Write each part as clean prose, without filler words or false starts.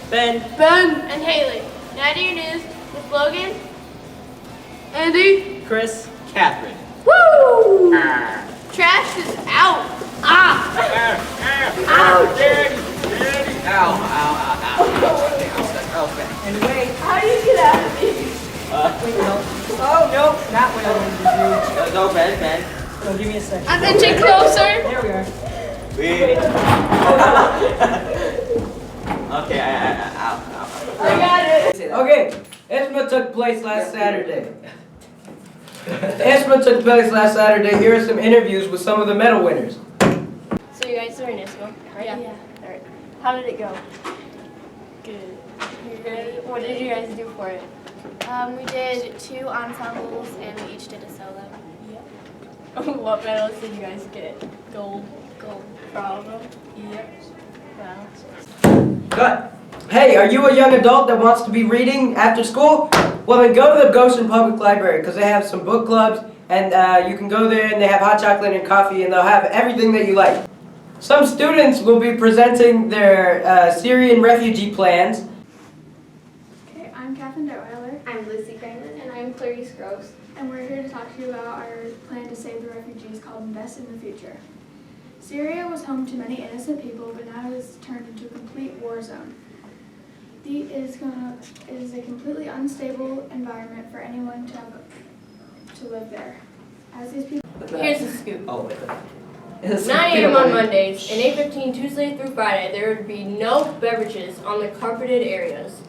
Ben. And Haley. Now to your news with Logan, Andy, Chris. Catherine. Woo! Trash is out. Ouch! Daddy! Ow, ow, ow, ow. Okay. Anyway. How do you get out of these? Oh, no, not what I wanted to Go, Ben. do. So give me a second. I'm inching closer. There we are. Okay, ow. I got it. Okay, ESMA took place last Saturday. ESMA took place last Saturday. Here are some interviews with some of the medal winners. So you guys are in ISMA, right? Yeah. All right. How did it go? Good. You're good? What did you guys do for it? We did 2 ensembles and we each did a solo. What medals did you guys get? Gold. Gold. For all of them? Yep. Wow. Cut. Hey, are you a young adult that wants to be reading after school? Well, then go to the Goshen Public Library because they have some book clubs and you can go there and they have hot chocolate and coffee and they'll have everything that you like. Some students will be presenting their Syrian refugee plans. Okay, I'm Catherine Detweiler, I'm Lucy Grayman. And I'm Clarice Gross. and we're here to talk to you about our plan to save the refugees called Invest in the Future. Syria was home to many innocent people, but now it has turned into a complete war zone. It is a completely unstable environment for anyone to live there. As these people. Here's the scoop. Oh, wait. 9 a.m. on Mondays and 8:15 Tuesday through Friday, there would be no beverages on the carpeted areas.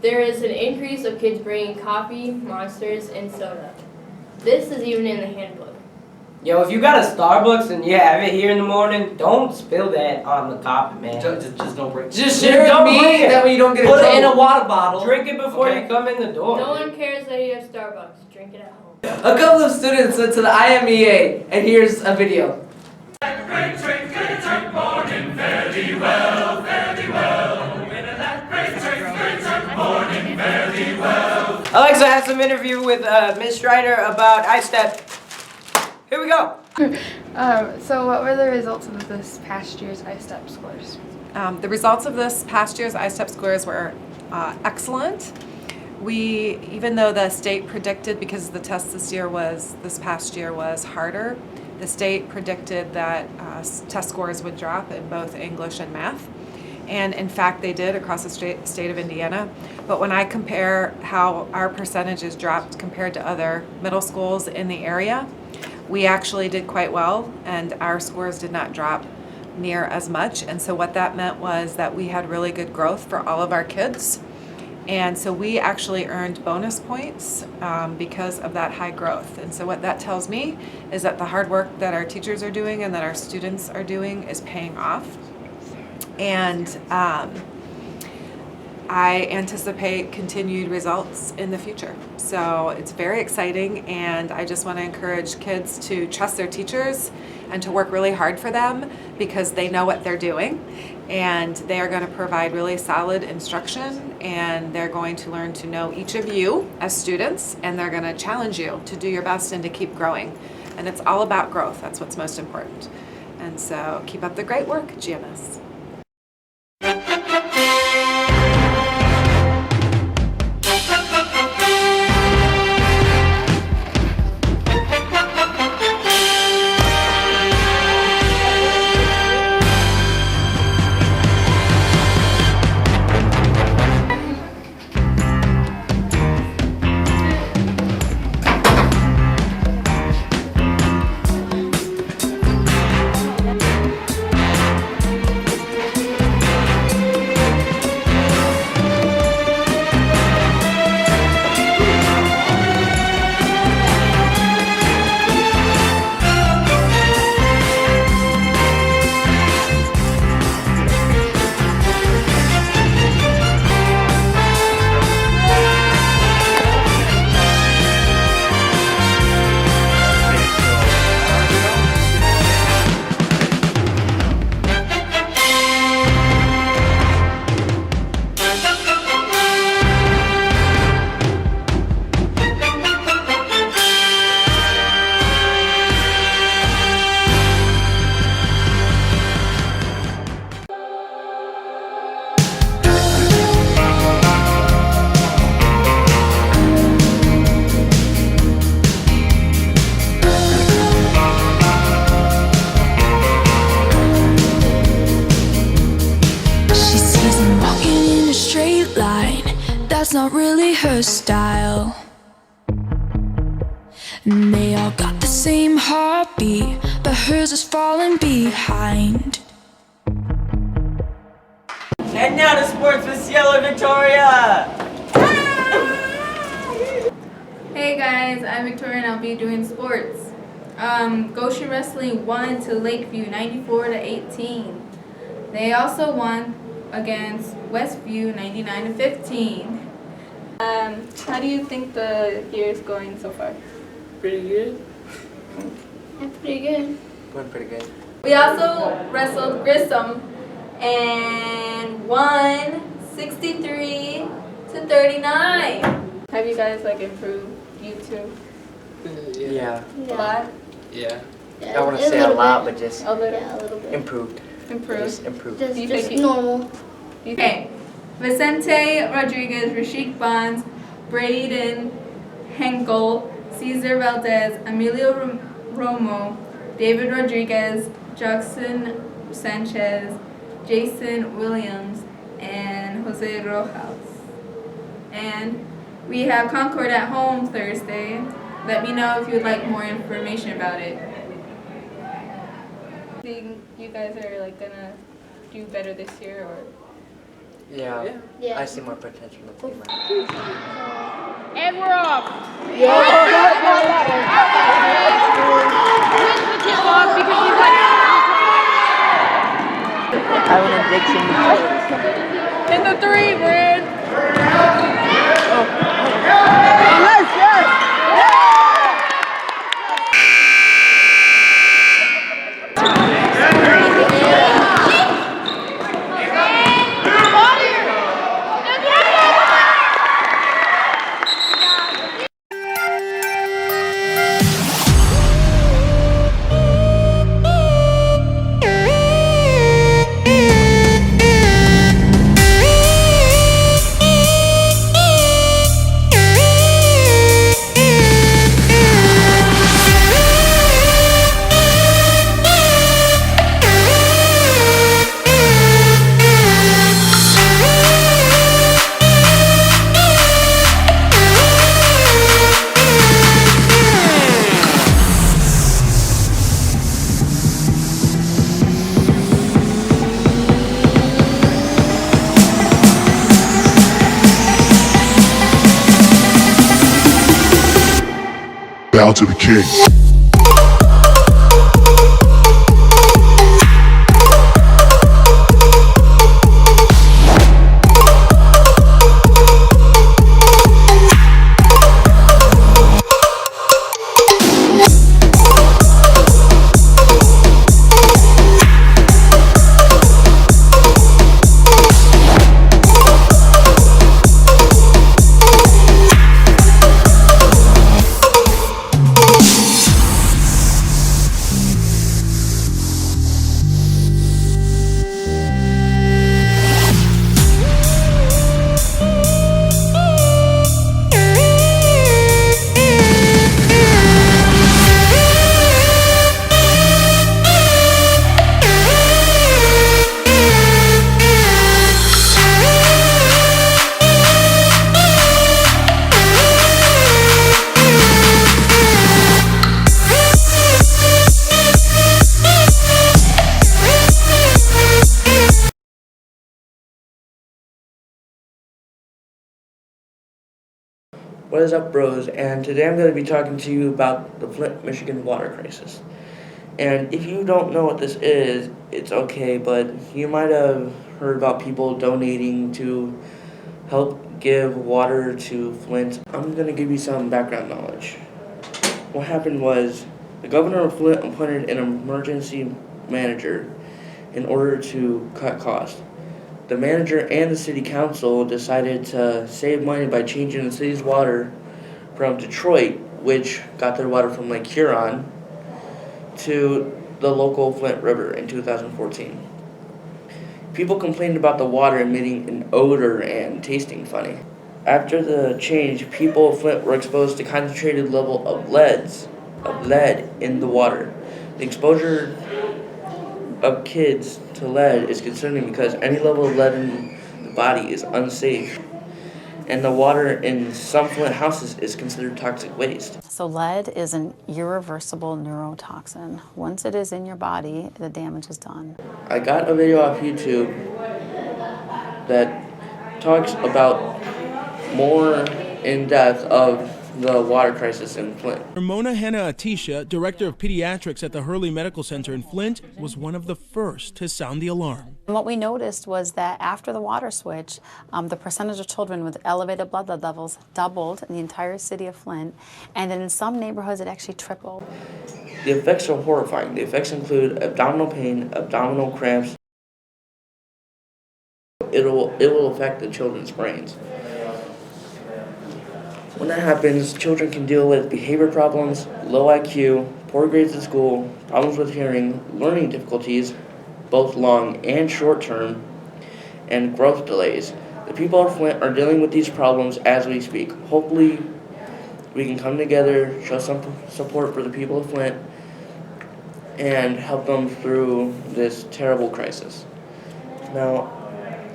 There is an increase of kids bringing coffee, monsters, and soda. This is even in the handbook. Yo, if you got a Starbucks and you have it here in the morning, don't spill that on the carpet, man. Just don't break it. Just share don't with me, bring it. that way you don't get Put it it in a water bottle. Drink it before Okay. you come in the door. No one cares that you have Starbucks. Drink it at home. A couple of students went to the IMEA, and here's a video. Alexa has some interview with Ms. Strider about iStep. Here we go. So what were the results of this past year's iStep scores? The results of this past year's iStep scores were excellent. Even though the state predicted, because the test this past year was harder, the state predicted that test scores would drop in both English and math. And in fact, they did across the state of Indiana. But when I compare how our percentages dropped compared to other middle schools in the area, we actually did quite well, and our scores did not drop near as much. And so what that meant was that we had really good growth for all of our kids. And so we actually earned bonus points because of that high growth. And so what that tells me is that the hard work that our teachers are doing and that our students are doing is paying off. And I anticipate continued results in the future. So it's very exciting, and I just want to encourage kids to trust their teachers and to work really hard for them because they know what they're doing, and they are going to provide really solid instruction, and they're going to learn to know each of you as students, and they're going to challenge you to do your best and to keep growing. And it's all about growth. That's what's most important. And so keep up the great work, GMS. my hairstyle. And they all got the same heartbeat, but hers is falling behind. And now to sports with Cielo Victoria! Hey guys, I'm Victoria and I'll be doing sports. Goshen Wrestling won to Lakeview 94-18. They also won against Westview 99-15. How do you think the year is going so far? Pretty good. Yeah, pretty good. Going pretty good. We also wrestled Grissom and won 63-39. Have you guys improved? You two? Yeah. A lot? Yeah. I want to say a lot, but just A little? Yeah, a little bit. improved. Improved. Just improved. Just, Do you just think it- normal. Okay. Vicente Rodriguez, Rashik Bonds, Braden Henkel, Cesar Valdez, Emilio Romo, David Rodriguez, Jackson Sanchez, Jason Williams, and Jose Rojas. And we have Concord at home Thursday. Let me know if you would like more information about it. Think you guys are gonna do better this year, or? Yeah. Yeah. I see more potential in the team. And we're off. I have an addiction. In the 3, Brad. Bow to the king. What is up, bros? And today I'm going to be talking to you about the Flint, Michigan water crisis. And if you don't know what this is, it's okay, but you might have heard about people donating to help give water to Flint. I'm going to give you some background knowledge. What happened was the governor of Flint appointed an emergency manager in order to cut costs. The manager and the city council decided to save money by changing the city's water from Detroit, which got their water from Lake Huron, to the local Flint River in 2014. People complained about the water emitting an odor and tasting funny. After the change, people of Flint were exposed to concentrated level of lead in the water. The exposure of kids to lead is concerning because any level of lead in the body is unsafe. and the water in some Flint houses is considered toxic waste. So lead is an irreversible neurotoxin. Once it is in your body, the damage is done. I got a video off YouTube that talks about more in depth of the water crisis in Flint. Ramona Hanna Atisha, director of pediatrics at the Hurley Medical Center in Flint, was one of the first to sound the alarm. And what we noticed was that after the water switch, the percentage of children with elevated blood levels doubled in the entire city of Flint, and in some neighborhoods it actually tripled. The effects are horrifying. The effects include abdominal pain, abdominal cramps. It will affect the children's brains. When that happens, children can deal with behavior problems, low IQ, poor grades at school, problems with hearing, learning difficulties, both long and short term, and growth delays. The people of Flint are dealing with these problems as we speak. Hopefully, we can come together, show some support for the people of Flint, and help them through this terrible crisis. Now,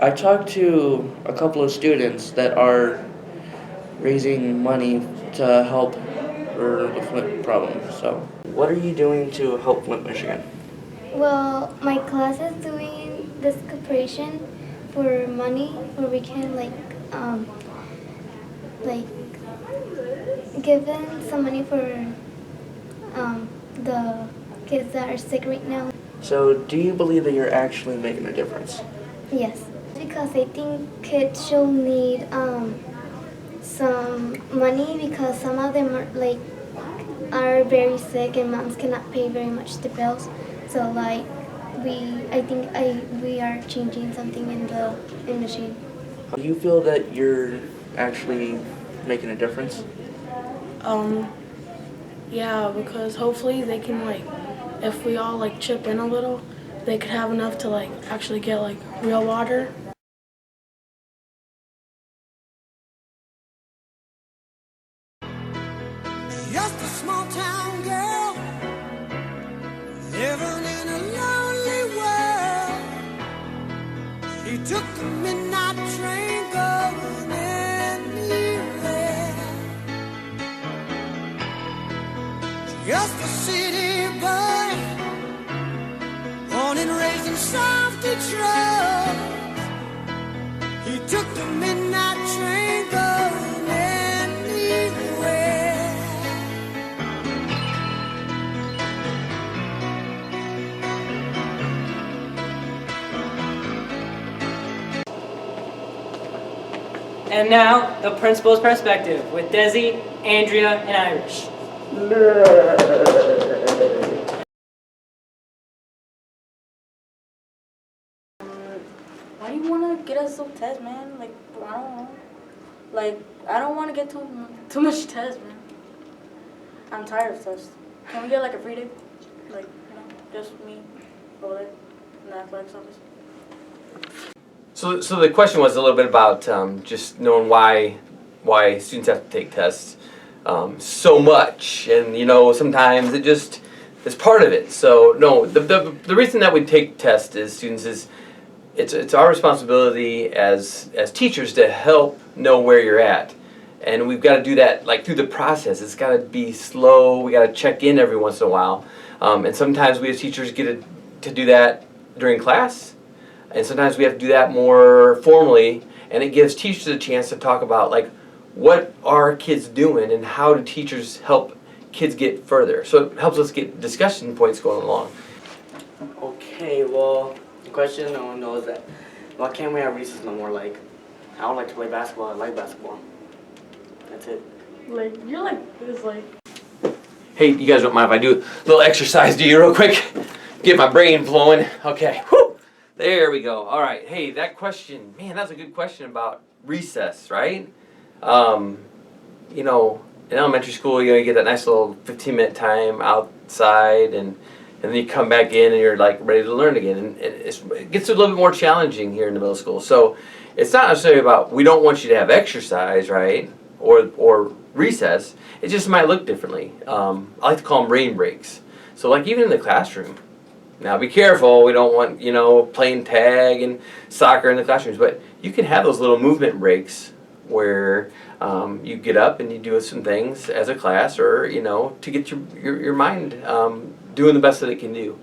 I talked to a couple of students that are raising money to help for the Flint problem. So, what are you doing to help Flint, Michigan? Well, my class is doing this cooperation for money where we can give them some money for the kids that are sick right now. So, do you believe that you're actually making a difference? Yes, because I think kids should need some money because some of them are very sick and moms cannot pay very much the bills. So I think we are changing something in the machine. Do you feel that you're actually making a difference? Yeah, because hopefully they can if we all chip in a little, they could have enough to actually get real water. Just a small town girl living in a lonely world. She took the midnight train going anywhere. Just a city boy, born and raised in South Detroit. He took the midnight train going anywhere. And now, the principal's perspective with Desi, Andrea, and Irish. Why do you want to get us so test, man? I don't know. I don't want to get too much test, man. I'm tired of tests. Can we get a free day? Just me over there in the athletics office. So the question was a little bit about just knowing why students have to take tests so much, and sometimes it just is part of it. So no, the reason that we take tests as students is it's our responsibility as teachers to help know where you're at, and we've got to do that through the process. It's got to be slow. We got to check in every once in a while, and sometimes we as teachers get to do that during class. And sometimes we have to do that more formally, and it gives teachers a chance to talk about what are kids doing and how do teachers help kids get further. So it helps us get discussion points going along. Okay, well, the question no one knows that why can't we have recess no more? I don't like to play basketball. I like basketball. That's it. You're this Hey, you guys don't mind if I do a little exercise to you real quick? Get my brain flowing. Okay. Whew. There we go. All right. Hey, that question, man, that's a good question about recess, right? In elementary school, you get that nice little 15-minute time outside, and then you come back in and you're ready to learn again. And it gets a little bit more challenging here in the middle school. So it's not necessarily about we don't want you to have exercise, right, or recess. It just might look differently. I like to call them brain breaks. So even in the classroom. Now be careful, we don't want, playing tag and soccer in the classrooms, but you can have those little movement breaks where you get up and you do some things as a class, or to get your mind doing the best that it can do.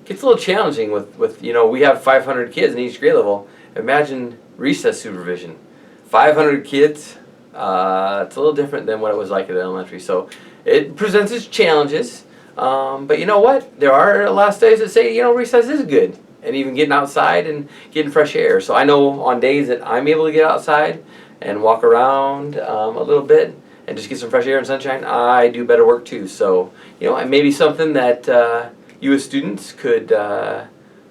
Gets a little challenging with we have 500 kids in each grade level. Imagine recess supervision, 500 kids. It's a little different than what it was like at elementary. So it presents its challenges. But you know what? There are a lot of studies that say recess is good, and even getting outside and getting fresh air. So I know on days that I'm able to get outside and walk around a little bit and just get some fresh air and sunshine, I do better work too. So it may be something that you as students could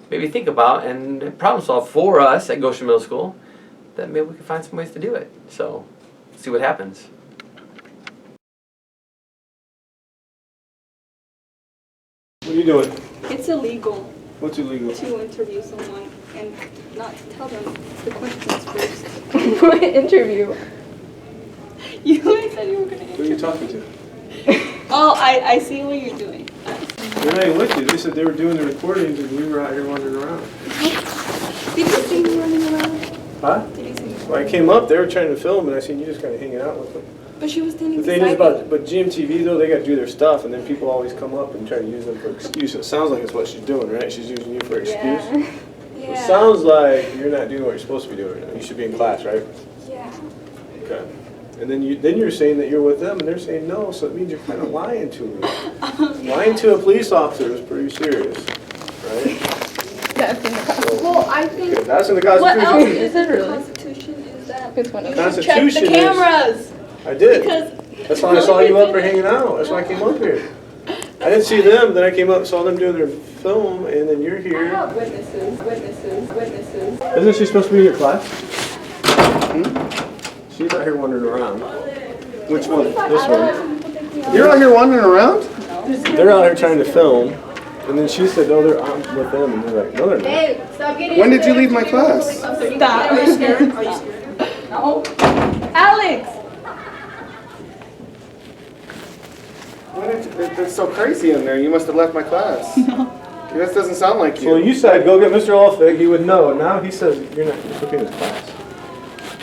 maybe think about and problem solve for us at Goshen Middle School. That maybe we can find some ways to do it. So see what happens. What are you doing? It's illegal. What's illegal? To interview someone and not to tell them the questions first. What interview? You said you were going to interview. Who are you talking to? Oh, I see what you're doing. They're not even with you. They said they were doing the recordings and we were out here wandering around. Did you see me running around? Huh? Did you see me? Well, I came up, they were trying to film, and I seen you just kind of hanging out with them. But she was standing The thing beside is about, but Gmtv though, they got to do their stuff, and then people always come up and try to use them for excuse. It sounds like it's what she's doing, right? She's using you for excuse. Yeah. It sounds like you're not doing what you're supposed to be doing right now. You should be in class, right? Yeah. Okay. And then you're saying that you're with them, and they're saying no, so it means you're kind of lying to me. Lying to a police officer is pretty serious, right? That's in the Constitution. Well, I think. Okay, that's in the Constitution. What else is in the Constitution is that you should check the Constitution cameras. I did. Because that's why I saw you up there hanging out. That's why I came up here. I didn't see them, then I came up, saw them doing their film, and then you're here. I have witnesses. Isn't she supposed to be in your class? She's out here wandering around. Which one? This one. You're out here wandering around? They're out here trying to film, and then she said, "Oh, I'm with them," and they're like, "No, they're not." Hey, stop getting. When did you leave my class? Stop. Are you scared? Are you scared? No. Alex. It's so crazy in there. You must have left my class. No. This doesn't sound like you. So you said, "Go get Mr. Olfig." He would know. Now he says you're not supposed to be in his class.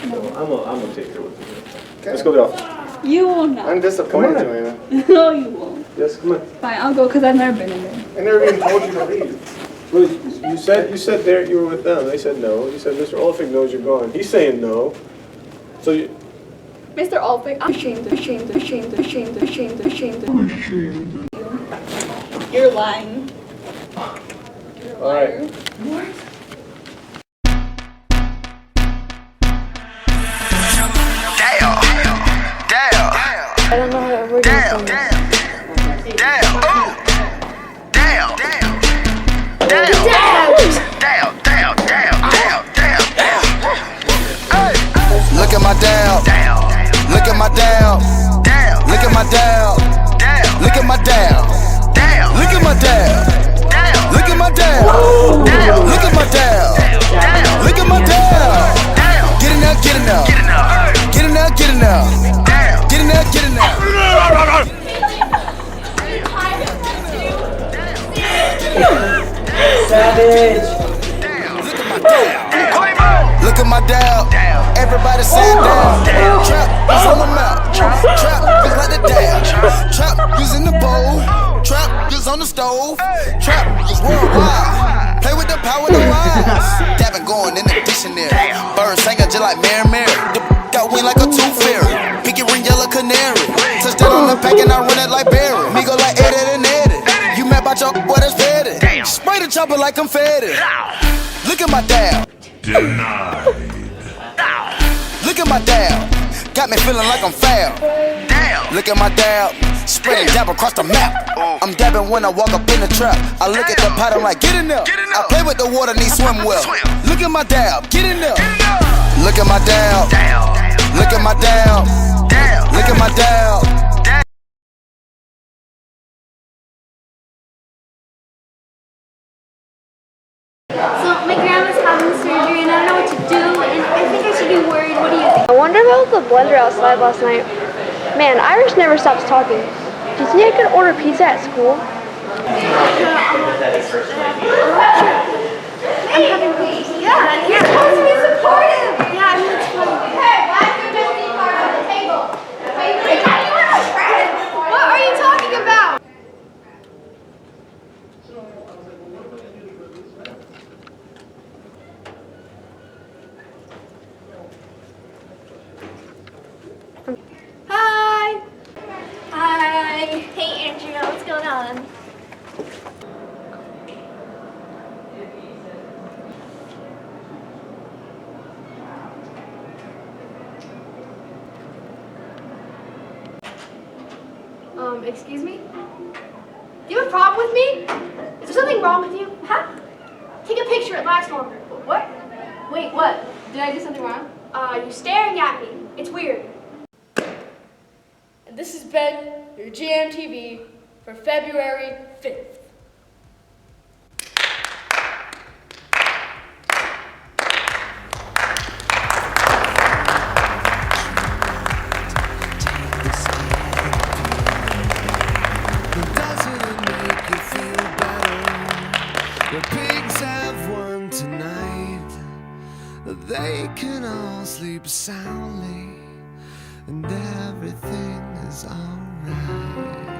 So I'm gonna take her with me. Okay. Let's go to the office. You will not. I'm disappointed, Joanna. No, you won't. Yes, come on. Fine, I'll go because I've never been in there. I never even told you to leave. Well, you said there you were with them. They said no. You said Mr. Olfig knows you're gone. He's saying no. So you. Mr. Olfig, I'm ashamed. You're lying. All right. What? I don't know how to word Look at my down. Look at my down. Look at my down. Look at my down. Look at my down. Look at my down. Look at my down. Look at my down. Get in there, get in there. Get in there, get in there. Get in there, get in there. Savage. Look at my down. Everybody say down. Trap is on the map. Trap is like the dam. Trap is in the bowl. Trap is on the stove. Trap is worldwide. Play with the power of the wise. Dabbing going in the dictionary. Birds singing just like Mary Mary. The got wind like a tooth fairy. Pinky ring yellow canary. Touchdown on the pack and I run it like Barry. Me go like Eddie and Eddie. You mad about your boy that's petty. Spray the chopper like confetti. Look at my dab. Denied. Look at my dab. Got me feeling like I'm foul. Look at my dab. Spreading dab across the map. I'm dabbing when I walk up in the trap. I look at the pot, I'm like, get in there. I play with the water, need swim well. Look at my dab. Get in there. Look at my dab. Look at my dab. Look at my dab. So my grandma's having surgery and I don't know what to do and I think I should be worried. What do you think? I wonder about the blender outside last night. Man, Irish never stops talking. Do you think I could order pizza at school? I'm having cookies. Yeah, you're supposed to be supportive. Yeah, I mean it's fun. Hey, Excuse me? Do you have a problem with me? Is there something wrong with you? Huh? Take a picture, it lasts longer. What? Wait, what? Did I do something wrong? You staring at me. It's weird. And this has been your Gmtv for February 5th. The pigs have won tonight. They can all sleep soundly, and everything is alright.